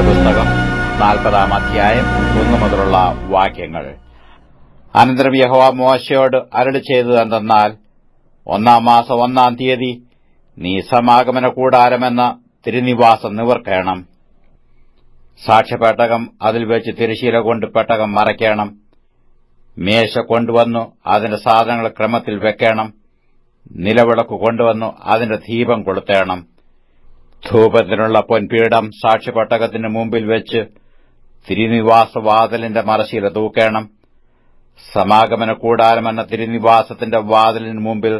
പുസ്തകം 40-ാം അധ്യായം 1 മുതലുള്ള വാക്യങ്ങൾ. അനന്തരം യഹോവ മോശയോട് അരുളി ചെയ്തതെന്തെന്നാൽ, 1-ാം മാസം 1-ാം തീയതി നീ സമാഗമന കൂടാരമെന്ന തിരുനിവാസം നിവർക്കേണം. സാക്ഷ്യപെട്ടകം അതിൽ വെച്ച് തിരശ്ശീല കൊണ്ട് പെട്ടകം മറയ്ക്കണം. മേശ കൊണ്ടുവന്നു അതിന്റെ സാധനങ്ങൾ ക്രമത്തിൽ വെക്കണം. നിലവിളക്ക് കൊണ്ടുവന്നു അതിന്റെ ദീപം കൊളുത്തേണം. ധൂപത്തിനുള്ള പൊൻപീഠം സാക്ഷ്യപെട്ടകത്തിന് മുമ്പിൽ വെച്ച് തിരുനിവാസവാതിലിന്റെ മറശ്ശീല തൂക്കേണം. സമാഗമന കൂടാരമെന്ന തിരുനിവാസത്തിന്റെ വാതിലിന് മുമ്പിൽ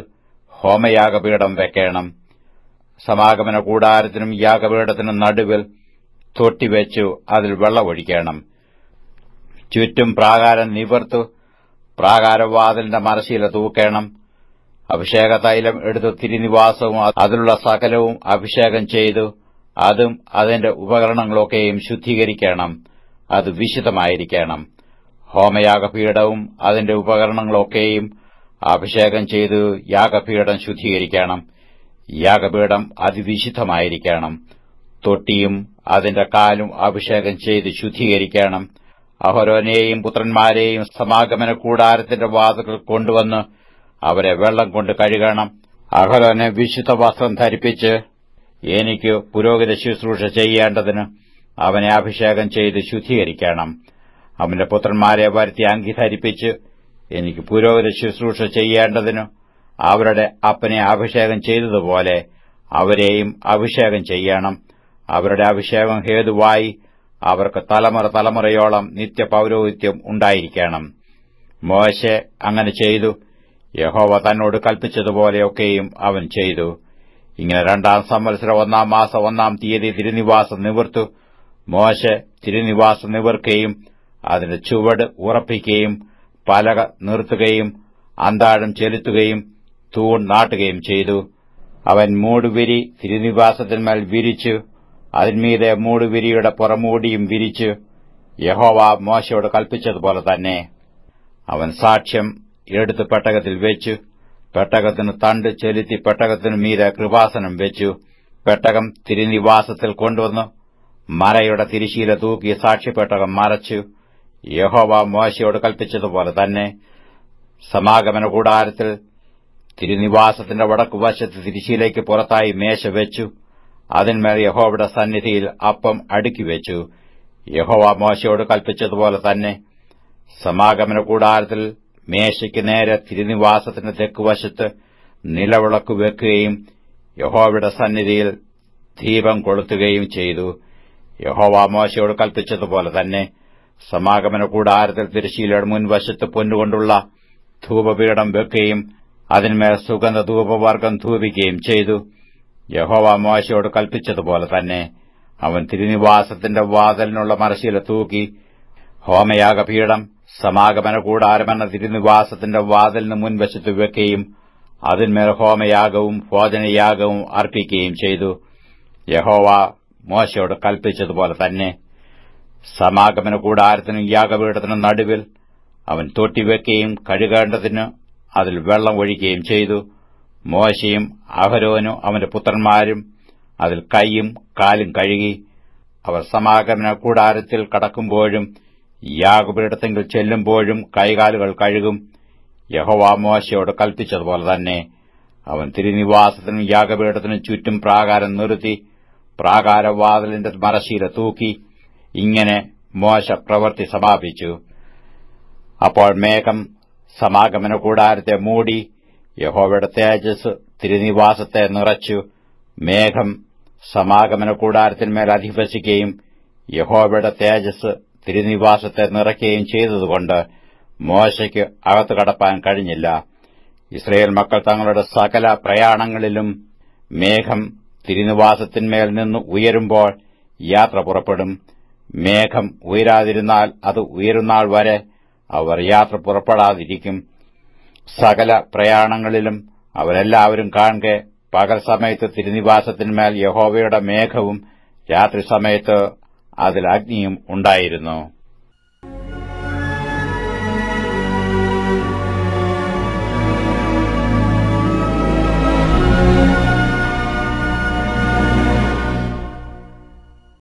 ഹോമയാഗപീഠം വെക്കണം. സമാഗമന കൂടാരത്തിനും യാഗപീഠത്തിനും നടുവിൽ തൊട്ടിവെച്ചു അതിൽ വെള്ളമൊഴിക്കണം. ചുറ്റും പ്രാകാരം നിവർത്ത് പ്രാകാരവാതിലിന്റെ മറശ്ശീല തൂക്കേണം. അഭിഷേക തൈലം എടുത്ത് തിരുനിവാസവും അതിലുള്ള സകലവും അഭിഷേകം ചെയ്തു അതും അതിന്റെ ഉപകരണങ്ങളൊക്കെയും ശുദ്ധീകരിക്കണം. അത് വിശുദ്ധമായിരിക്കണം. ഹോമയാഗപീഠവും അതിന്റെ ഉപകരണങ്ങളൊക്കെയും അഭിഷേകം ചെയ്തു യാഗപീഠം ശുദ്ധീകരിക്കണം. യാഗപീഠം അതിവിശുദ്ധമായിരിക്കണം. തൊട്ടിയും അതിന്റെ കാലും അഭിഷേകം ചെയ്ത് ശുദ്ധീകരിക്കണം. അഹരോനെയും പുത്രന്മാരെയും സമാഗമന കൂടാരത്തിന്റെ വാതിൽക്കൽ കൊണ്ടുവന്ന് അവരെ വെള്ളം കൊണ്ട് കഴുകണം. അഹരോനെ വിശുദ്ധ വസ്ത്രം ധരിപ്പിച്ച് എനിക്ക് പുരോഹിത ശുശ്രൂഷ ചെയ്യേണ്ടതിന് അവനെ അഭിഷേകം ചെയ്ത് ശുദ്ധീകരിക്കണം. അവന്റെ പുത്രന്മാരെ വരുത്തി അങ്കി ധരിപ്പിച്ച് എനിക്ക് പുരോഹിത ശുശ്രൂഷ ചെയ്യേണ്ടതിന് അവരുടെ അപ്പനെ അഭിഷേകം ചെയ്തതുപോലെ അവരെയും അഭിഷേകം ചെയ്യണം. അവരുടെ അഭിഷേകം ഹേതുവായി അവർക്ക് തലമുറ തലമുറയോളം നിത്യപൌരോഹിത്യം ഉണ്ടായിരിക്കണം. മോശെ അങ്ങനെ ചെയ്തു. യഹോവ തന്നോട് കൽപ്പിച്ചതുപോലെയൊക്കെയും അവൻ ചെയ്തു. ഇങ്ങനെ 2-ാം സംവത്സരം 1-ാം മാസം 1-ാം തീയതി തിരുനിവാസം നിവർത്തു. മോശെ തിരുനിവാസം നിവർക്കുകയും അതിന്റെ ചുവട് ഉറപ്പിക്കുകയും പലക നിർത്തുകയും അന്താഴം ചെലുത്തുകയും തൂൺ നാട്ടുകയും ചെയ്തു. അവൻ മൂടുവിരി തിരുനിവാസത്തിന്മേൽ വിരിച്ചു. അതിന്മീതെ മൂടുവിരിയുടെ പുറമൂടിയും വിരിച്ചു. യഹോവ മോശയോട് കൽപ്പിച്ചതുപോലെ തന്നെ. അവൻ സാക്ഷ്യം എടുത്ത് പെട്ടകത്തിൽ വെച്ചു. പെട്ടകത്തിന് തണ്ട് ചെലുത്തി പെട്ടകത്തിനു മീതെ കൃപാസനം വെച്ചു. പെട്ടകം തിരുനിവാസത്തിൽ കൊണ്ടുവന്നു മരയുടെ തിരശ്ശീല തൂക്കി സാക്ഷ്യപ്പെട്ടകം മറച്ചു. യഹോവ മോശയോട് കൽപ്പിച്ചതുപോലെ തന്നെ. സമാഗമന കൂടാരത്തിൽ തിരുനിവാസത്തിന്റെ വടക്കുവശത്ത് തിരശ്ശീലയ്ക്ക് പുറത്തായി മേശ വെച്ചു. അതിന്മേൽ യഹോവയുടെ സന്നിധിയിൽ അപ്പം അടുക്കിവെച്ചു. യഹോവ മോശയോട് കൽപ്പിച്ചതുപോലെ തന്നെ. സമാഗമന കൂടാരത്തിൽ മേശയ്ക്ക് നേരെ തിരുനിവാസത്തിന്റെ തെക്കുവശത്ത് നിലവിളക്ക് വെക്കുകയും യഹോവയുടെ സന്നിധിയിൽ ദീപം കൊളുത്തുകയും ചെയ്തു. യഹോവ മോശയോട് കൽപ്പിച്ചതുപോലെ തന്നെ. സമാഗമന കൂടാരത്തിൽ തിരശ്ശീലയുടെ മുൻവശത്ത് പൊന്നുകൊണ്ടുള്ള ധൂപപീഠം വെക്കുകയും അതിന്മേൽ സുഗന്ധ ധൂപവർഗം ധൂപിക്കുകയും ചെയ്തു. യഹോവ മോശയോട് കൽപ്പിച്ചതുപോലെ തന്നെ. അവൻ തിരുനിവാസത്തിന്റെ വാതിലിനുള്ള മറശ്ശീല തൂക്കി ഹോമയാഗപീഠം സമാഗമന കൂടാരമെന്ന തിരുനിവാസത്തിന്റെ വാതിലിന് മുൻവശത്ത് വെക്കുകയും അതിന്മേൽ ഹോമയാഗവും ഭോജനയാഗവും അർപ്പിക്കുകയും ചെയ്തു. യഹോവ മോശയോട് കൽപ്പിച്ചതുപോലെ തന്നെ. സമാഗമന കൂടാരത്തിനും യാഗപീഠത്തിനും നടുവിൽ അവൻ തൊട്ടിവെക്കുകയും കഴുകേണ്ടതിന് അതിൽ വെള്ളം ഒഴിക്കുകയും ചെയ്തു. മോശയും അഹരോനും അവന്റെ പുത്രന്മാരും അതിൽ കൈയും കാലും കഴുകി. അവർ സമാഗമന കൂടാരത്തിൽ കടക്കുമ്പോഴും യാഗപീഠത്തിങ്കിൽ ചെല്ലുമ്പോഴും കൈകാലുകൾ കഴുകും. യഹോവ മോശയോട് കൽപ്പിച്ചതുപോലെ തന്നെ. അവൻ തിരുനിവാസത്തിനും യാഗപീഠത്തിനും ചുറ്റും പ്രാകാരം നിർത്തി പ്രാകാരവാതിലിന്റെ മറശ്ശീല തൂക്കി. ഇങ്ങനെ മോശ പ്രവൃത്തി സമാപിച്ചു. അപ്പോൾ മേഘം സമാഗമന കൂടാരത്തെ മൂടി. യഹോവയുടെ തേജസ് തിരുനിവാസത്തെ നിറച്ചു. മേഘം സമാഗമന കൂടാരത്തിന്മേൽ അധിവസിക്കുകയും യഹോവയുടെ തേജസ് തിരുനിവാസത്തെ നിറയ്ക്കുകയും ചെയ്തതുകൊണ്ട് മോശയ്ക്ക് അകത്തു കടപ്പാൻ കഴിഞ്ഞില്ല. ഇസ്രയേൽ മക്കൾ തങ്ങളുടെ സകല പ്രയാണങ്ങളിലും മേഘം തിരുനിവാസത്തിന്മേൽ നിന്ന് ഉയരുമ്പോൾ യാത്ര പുറപ്പെടും. മേഘം ഉയരാതിരുന്നാൽ അത് ഉയരുന്നാൾ വരെ അവർ യാത്ര പുറപ്പെടാതിരിക്കും. സകല പ്രയാണങ്ങളിലും അവരെല്ലാവരും കാണെ പകൽ സമയത്ത് തിരുനിവാസത്തിന്മേൽ യഹോവയുടെ മേഘവും രാത്രി സമയത്ത് അതിൽ അഗ്നിയും ഉണ്ടായിരുന്നു.